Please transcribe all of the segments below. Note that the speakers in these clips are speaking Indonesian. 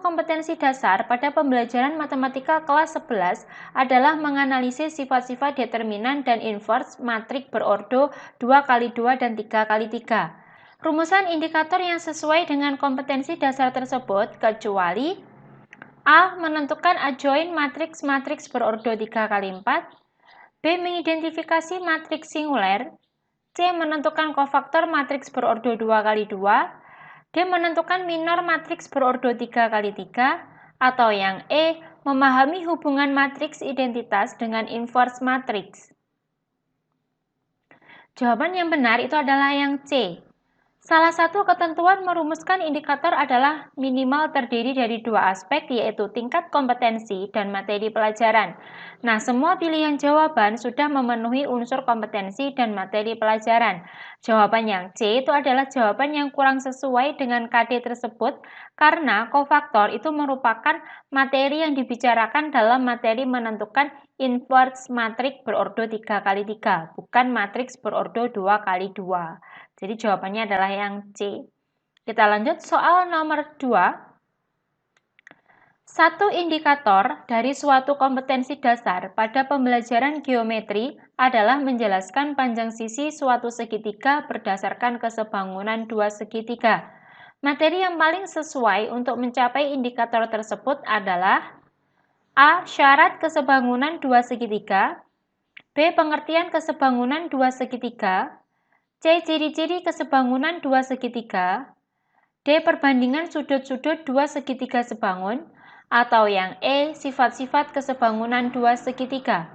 kompetensi dasar pada pembelajaran matematika kelas 11 adalah menganalisis sifat-sifat determinan dan inverse matrik berordo 2x2 dan 3x3. Rumusan indikator yang sesuai dengan kompetensi dasar tersebut kecuali A. Menentukan adjoint matriks berordo 3x4, B. Mengidentifikasi matriks singuler, C. Menentukan kofaktor matriks berordo 2x2, D. Menentukan minor matriks berordo 3x3, atau yang E. Memahami hubungan matriks identitas dengan inverse matriks. Jawaban yang benar itu adalah yang C. Salah satu ketentuan merumuskan indikator adalah minimal terdiri dari dua aspek, yaitu tingkat kompetensi dan materi pelajaran. Nah, semua pilihan jawaban sudah memenuhi unsur kompetensi dan materi pelajaran. Jawaban yang C itu adalah jawaban yang kurang sesuai dengan KD tersebut, karena kofaktor itu merupakan materi yang dibicarakan dalam materi menentukan inverse matrik berordo 3x3, bukan matriks berordo 2x2. Jadi jawabannya adalah yang C. Kita lanjut soal nomor 2. Satu indikator dari suatu kompetensi dasar pada pembelajaran geometri adalah menjelaskan panjang sisi suatu segitiga berdasarkan kesebangunan dua segitiga. Materi yang paling sesuai untuk mencapai indikator tersebut adalah A. Syarat kesebangunan dua segitiga, B. Pengertian kesebangunan dua segitiga, C. Ciri-ciri kesebangunan dua segitiga, D. Perbandingan sudut-sudut dua segitiga sebangun, atau yang E. Sifat-sifat kesebangunan dua segitiga.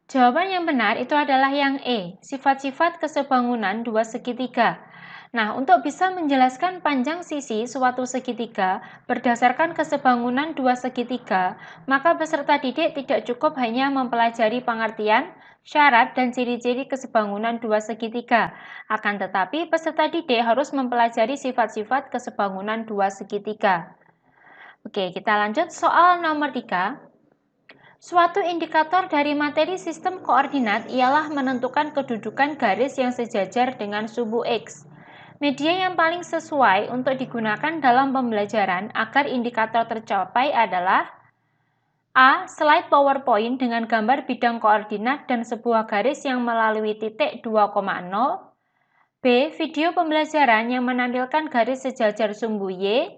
Jawaban yang benar itu adalah yang E. Sifat-sifat kesebangunan dua segitiga. Nah, untuk bisa menjelaskan panjang sisi suatu segitiga berdasarkan kesebangunan dua segitiga, maka peserta didik tidak cukup hanya mempelajari pengertian, syarat, dan ciri-ciri kesebangunan dua segitiga. Akan tetapi, peserta didik harus mempelajari sifat-sifat kesebangunan dua segitiga. Oke, kita lanjut soal nomor 3. Suatu indikator dari materi sistem koordinat ialah menentukan kedudukan garis yang sejajar dengan sumbu X. Media yang paling sesuai untuk digunakan dalam pembelajaran agar indikator tercapai adalah A. Slide PowerPoint dengan gambar bidang koordinat dan sebuah garis yang melalui titik 2,0. B. Video pembelajaran yang menampilkan garis sejajar sumbu Y.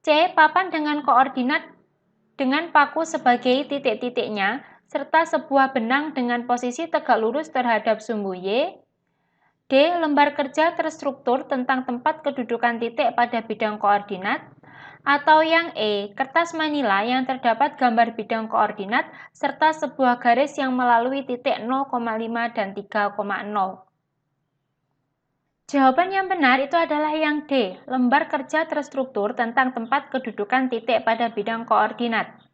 C. Papan dengan koordinat dengan paku sebagai titik-titiknya, serta sebuah benang dengan posisi tegak lurus terhadap sumbu Y. D. Lembar kerja terstruktur tentang tempat kedudukan titik pada bidang koordinat. Atau yang E. Kertas manila yang terdapat gambar bidang koordinat serta sebuah garis yang melalui titik 0,5 dan 3,0. Jawaban yang benar itu adalah yang D. Lembar kerja terstruktur tentang tempat kedudukan titik pada bidang koordinat.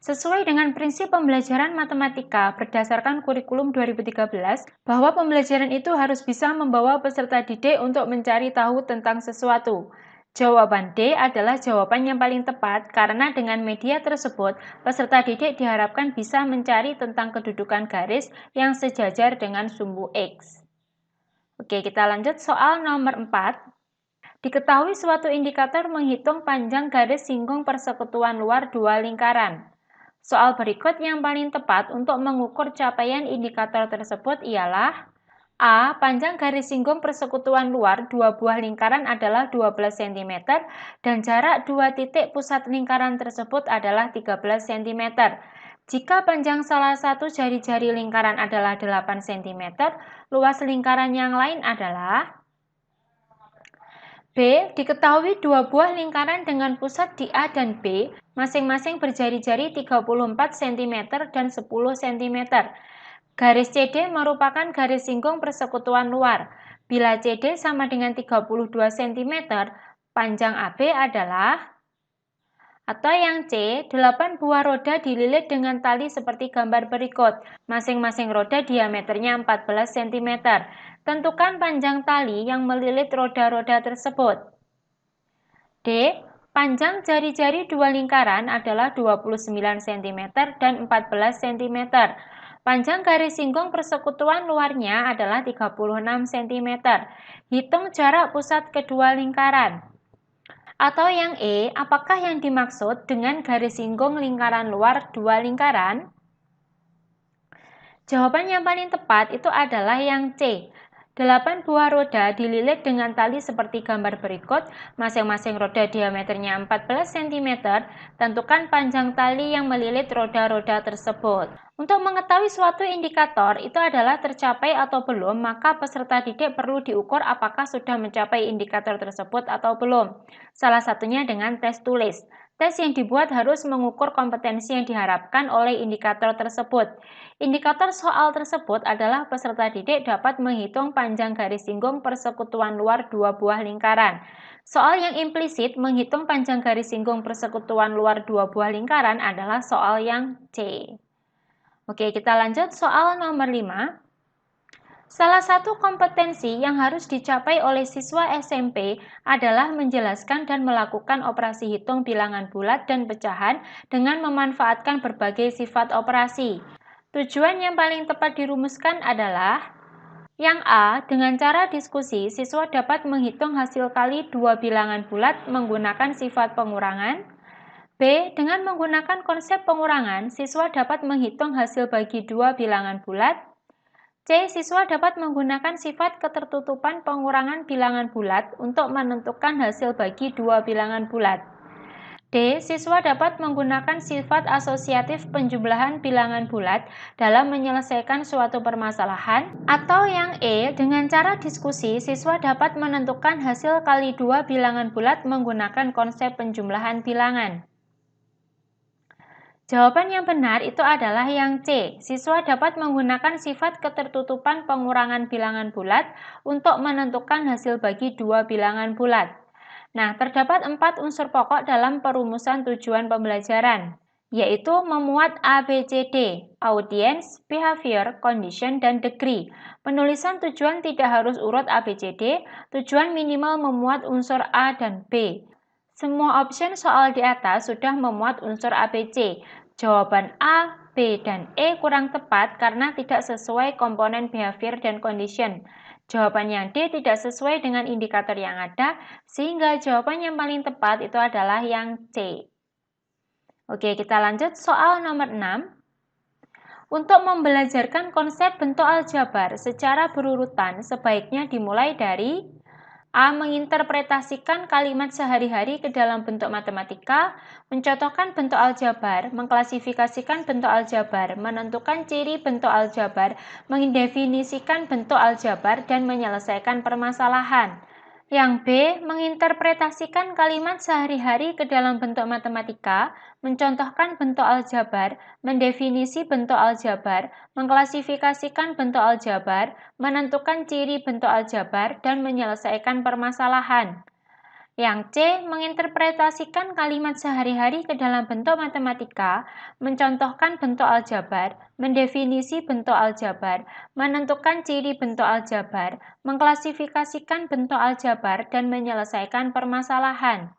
Sesuai dengan prinsip pembelajaran matematika berdasarkan kurikulum 2013, bahwa pembelajaran itu harus bisa membawa peserta didik untuk mencari tahu tentang sesuatu. Jawaban D adalah jawaban yang paling tepat karena dengan media tersebut, peserta didik diharapkan bisa mencari tentang kedudukan garis yang sejajar dengan sumbu X. Oke, kita lanjut soal nomor 4. Diketahui suatu indikator menghitung panjang garis singgung persekutuan luar dua lingkaran. Soal berikut yang paling tepat untuk mengukur capaian indikator tersebut ialah A. Panjang garis singgung persekutuan luar dua buah lingkaran adalah 12 cm dan jarak dua titik pusat lingkaran tersebut adalah 13 cm. Jika panjang salah satu jari-jari lingkaran adalah 8 cm, luas lingkaran yang lain adalah B. Diketahui dua buah lingkaran dengan pusat di A dan B, masing-masing berjari-jari 34 cm dan 10 cm. Garis CD merupakan garis singgung persekutuan luar. Bila CD sama dengan 32 cm, panjang AB adalah, atau yang C, 8 buah roda dililit dengan tali seperti gambar berikut. Masing-masing roda diameternya 14 cm. Tentukan panjang tali yang melilit roda-roda tersebut. D. Panjang jari-jari dua lingkaran adalah 29 cm dan 14 cm. Panjang garis singgung persekutuan luarnya adalah 36 cm. Hitung jarak pusat kedua lingkaran. Atau yang E, apakah yang dimaksud dengan garis singgung lingkaran luar dua lingkaran? Jawaban yang paling tepat itu adalah yang C. 8 buah roda dililit dengan tali seperti gambar berikut, masing-masing roda diameternya 14 cm, tentukan panjang tali yang melilit roda-roda tersebut. Untuk mengetahui suatu indikator itu adalah tercapai atau belum, maka peserta didik perlu diukur apakah sudah mencapai indikator tersebut atau belum. Salah satunya dengan tes tulis. Tes yang dibuat harus mengukur kompetensi yang diharapkan oleh indikator tersebut. Indikator soal tersebut adalah peserta didik dapat menghitung panjang garis singgung persekutuan luar dua buah lingkaran. Soal yang implisit menghitung panjang garis singgung persekutuan luar dua buah lingkaran adalah soal yang C. Oke, kita lanjut soal nomor 5. Salah satu kompetensi yang harus dicapai oleh siswa SMP adalah menjelaskan dan melakukan operasi hitung bilangan bulat dan pecahan dengan memanfaatkan berbagai sifat operasi. Tujuan yang paling tepat dirumuskan adalah yang A, dengan cara diskusi, siswa dapat menghitung hasil kali dua bilangan bulat menggunakan sifat pengurangan. B, dengan menggunakan konsep pengurangan, siswa dapat menghitung hasil bagi dua bilangan bulat. C. Siswa dapat menggunakan sifat ketertutupan pengurangan bilangan bulat untuk menentukan hasil bagi dua bilangan bulat. D. Siswa dapat menggunakan sifat asosiatif penjumlahan bilangan bulat dalam menyelesaikan suatu permasalahan. Atau yang E. Dengan cara diskusi, siswa dapat menentukan hasil kali dua bilangan bulat menggunakan konsep penjumlahan bilangan. Jawaban yang benar itu adalah yang C. Siswa dapat menggunakan sifat ketertutupan pengurangan bilangan bulat untuk menentukan hasil bagi dua bilangan bulat. Nah, terdapat 4 unsur pokok dalam perumusan tujuan pembelajaran, yaitu memuat ABCD, audience, behavior, condition, dan degree. Penulisan tujuan tidak harus urut ABCD, tujuan minimal memuat unsur A dan B. Semua option soal di atas sudah memuat unsur ABC. Jawaban A, B, dan E kurang tepat karena tidak sesuai komponen behavior dan condition. Jawaban yang D tidak sesuai dengan indikator yang ada, sehingga jawaban yang paling tepat itu adalah yang C. Oke, kita lanjut soal nomor 6. Untuk membelajarkan konsep bentuk aljabar secara berurutan, sebaiknya dimulai dari A. Menginterpretasikan kalimat sehari-hari ke dalam bentuk matematika, mencontohkan bentuk aljabar, mengklasifikasikan bentuk aljabar, menentukan ciri bentuk aljabar, mendefinisikan bentuk aljabar, dan menyelesaikan permasalahan. Yang B. Menginterpretasikan kalimat sehari-hari ke dalam bentuk matematika, mencontohkan bentuk aljabar, mendefinisi bentuk aljabar, mengklasifikasikan bentuk aljabar, menentukan ciri bentuk aljabar, dan menyelesaikan permasalahan. Yang C. Menginterpretasikan kalimat sehari-hari ke dalam bentuk matematika, mencontohkan bentuk aljabar, mendefinisi bentuk aljabar, menentukan ciri bentuk aljabar, mengklasifikasikan bentuk aljabar, dan menyelesaikan permasalahan.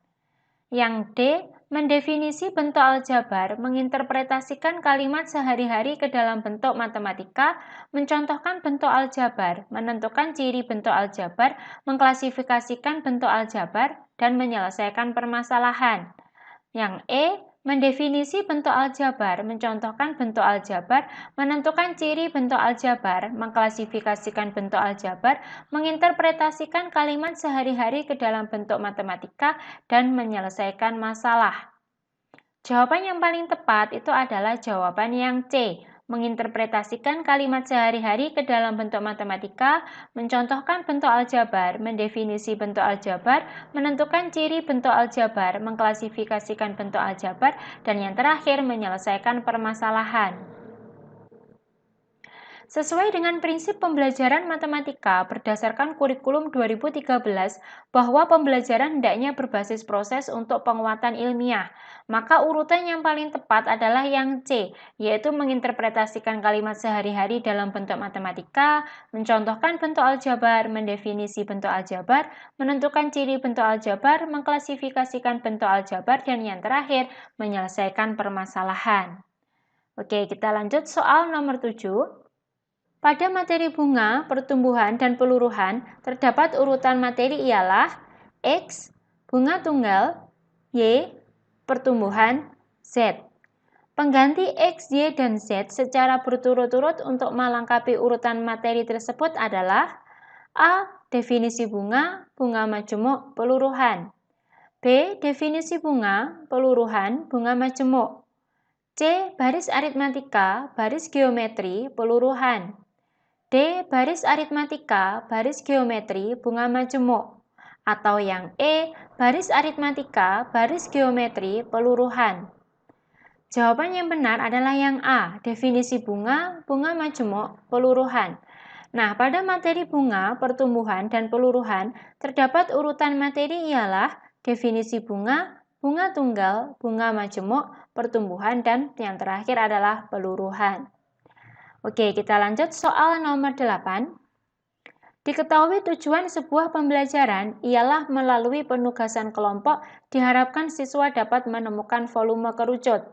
Yang D. Mendefinisi bentuk aljabar, menginterpretasikan kalimat sehari-hari ke dalam bentuk matematika, mencontohkan bentuk aljabar, menentukan ciri bentuk aljabar, mengklasifikasikan bentuk aljabar, dan menyelesaikan permasalahan. Yang E. Mendefinisi bentuk aljabar, mencontohkan bentuk aljabar, menentukan ciri bentuk aljabar, mengklasifikasikan bentuk aljabar, menginterpretasikan kalimat sehari-hari ke dalam bentuk matematika, dan menyelesaikan masalah. Jawaban yang paling tepat itu adalah jawaban yang C. Menginterpretasikan kalimat sehari-hari ke dalam bentuk matematika, mencontohkan bentuk aljabar, mendefinisi bentuk aljabar, menentukan ciri bentuk aljabar, mengklasifikasikan bentuk aljabar, dan yang terakhir menyelesaikan permasalahan. Sesuai dengan prinsip pembelajaran matematika berdasarkan kurikulum 2013 bahwa pembelajaran hendaknya berbasis proses untuk penguatan ilmiah, maka urutan yang paling tepat adalah yang C, yaitu menginterpretasikan kalimat sehari-hari dalam bentuk matematika, mencontohkan bentuk aljabar, mendefinisi bentuk aljabar, menentukan ciri bentuk aljabar, mengklasifikasikan bentuk aljabar, dan yang terakhir menyelesaikan permasalahan. Oke, kita lanjut soal nomor 7. Pada materi bunga, pertumbuhan, dan peluruhan, terdapat urutan materi ialah X, bunga tunggal, Y, pertumbuhan, Z. Pengganti X, Y, dan Z secara berturut-turut untuk melengkapi urutan materi tersebut adalah A. Definisi bunga, bunga majemuk, peluruhan. B. Definisi bunga, peluruhan, bunga majemuk. C. Baris aritmatika, baris geometri, peluruhan. D. Baris aritmatika, baris geometri, bunga majemuk. Atau yang E. Baris aritmatika, baris geometri, peluruhan. Jawaban yang benar adalah yang A, definisi bunga, bunga majemuk, peluruhan. Nah, pada materi bunga, pertumbuhan, dan peluruhan, terdapat urutan materi ialah definisi bunga, bunga tunggal, bunga majemuk, pertumbuhan, dan yang terakhir adalah peluruhan. Oke, kita lanjut soal nomor 8. Diketahui tujuan sebuah pembelajaran ialah melalui penugasan kelompok diharapkan siswa dapat menemukan volume kerucut.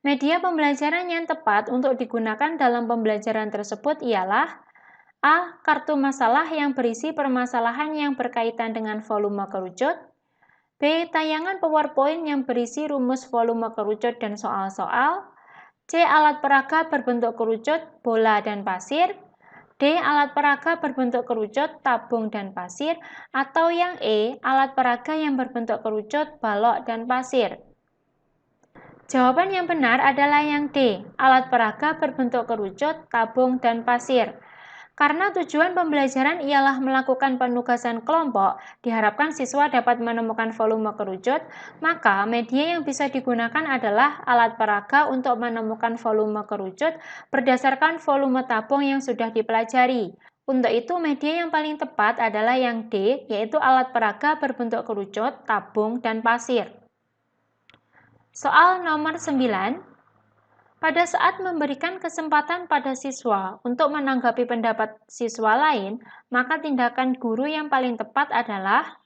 Media pembelajaran yang tepat untuk digunakan dalam pembelajaran tersebut ialah A. Kartu masalah yang berisi permasalahan yang berkaitan dengan volume kerucut. B. Tayangan PowerPoint yang berisi rumus volume kerucut dan soal-soal. C. Alat peraga berbentuk kerucut, bola dan pasir. D. Alat peraga berbentuk kerucut, tabung dan pasir. Atau yang E. Alat peraga yang berbentuk kerucut, balok dan pasir. Jawaban yang benar adalah yang D, alat peraga berbentuk kerucut, tabung, dan pasir. Karena tujuan pembelajaran ialah melakukan penugasan kelompok, diharapkan siswa dapat menemukan volume kerucut, maka media yang bisa digunakan adalah alat peraga untuk menemukan volume kerucut berdasarkan volume tabung yang sudah dipelajari. Untuk itu, media yang paling tepat adalah yang D, yaitu alat peraga berbentuk kerucut, tabung, dan pasir. Soal nomor 9. Pada saat memberikan kesempatan pada siswa untuk menanggapi pendapat siswa lain, maka tindakan guru yang paling tepat adalah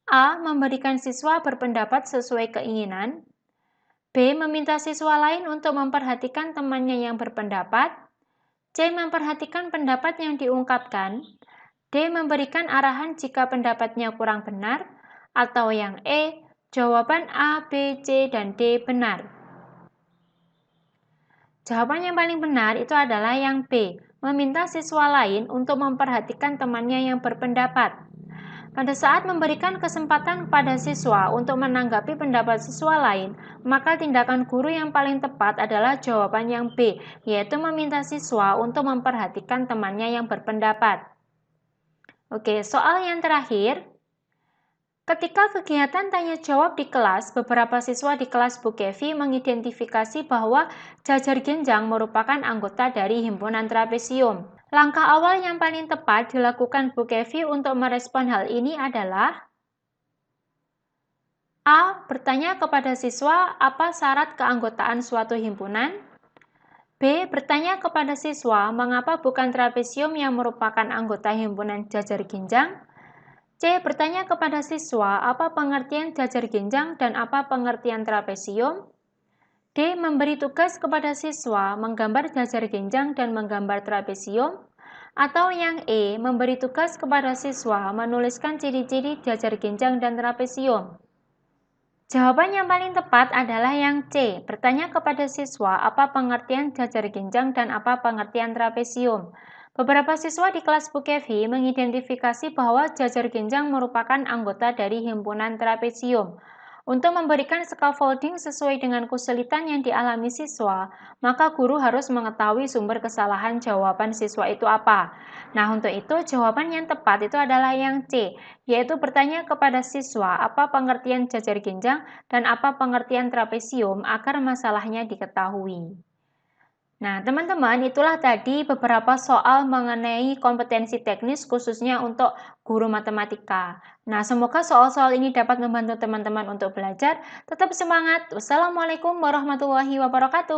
A. Memberikan siswa berpendapat sesuai keinginan. B. Meminta siswa lain untuk memperhatikan temannya yang berpendapat. C. Memperhatikan pendapat yang diungkapkan. D. Memberikan arahan jika pendapatnya kurang benar. Atau yang E. Jawaban A, B, C, dan D benar. Jawaban yang paling benar itu adalah yang B, meminta siswa lain untuk memperhatikan temannya yang berpendapat. Pada saat memberikan kesempatan kepada siswa untuk menanggapi pendapat siswa lain, maka tindakan guru yang paling tepat adalah jawaban yang B, yaitu meminta siswa untuk memperhatikan temannya yang berpendapat. Oke, soal yang terakhir. Ketika kegiatan tanya jawab di kelas, beberapa siswa di kelas Bu Kevi mengidentifikasi bahwa jajar genjang merupakan anggota dari himpunan trapesium. Langkah awal yang paling tepat dilakukan Bu Kevi untuk merespon hal ini adalah A. Bertanya kepada siswa apa syarat keanggotaan suatu himpunan. B. Bertanya kepada siswa mengapa bukan trapesium yang merupakan anggota himpunan jajar genjang. C. Bertanya kepada siswa apa pengertian jajar genjang dan apa pengertian trapesium. D. Memberi tugas kepada siswa menggambar jajar genjang dan menggambar trapesium. Atau yang E. Memberi tugas kepada siswa menuliskan ciri-ciri jajar genjang dan trapesium. Jawaban yang paling tepat adalah yang C. Bertanya kepada siswa apa pengertian jajar genjang dan apa pengertian trapesium. Beberapa siswa di kelas Bu Kevi mengidentifikasi bahwa jajar genjang merupakan anggota dari himpunan trapesium. Untuk memberikan scaffolding sesuai dengan kesulitan yang dialami siswa, maka guru harus mengetahui sumber kesalahan jawaban siswa itu apa. Nah, untuk itu jawaban yang tepat itu adalah yang C, yaitu bertanya kepada siswa apa pengertian jajar genjang dan apa pengertian trapesium agar masalahnya diketahui. Nah, teman-teman, itulah tadi beberapa soal mengenai kompetensi teknis khususnya untuk guru matematika. Nah, semoga soal-soal ini dapat membantu teman-teman untuk belajar. Tetap semangat. Wassalamualaikum warahmatullahi wabarakatuh.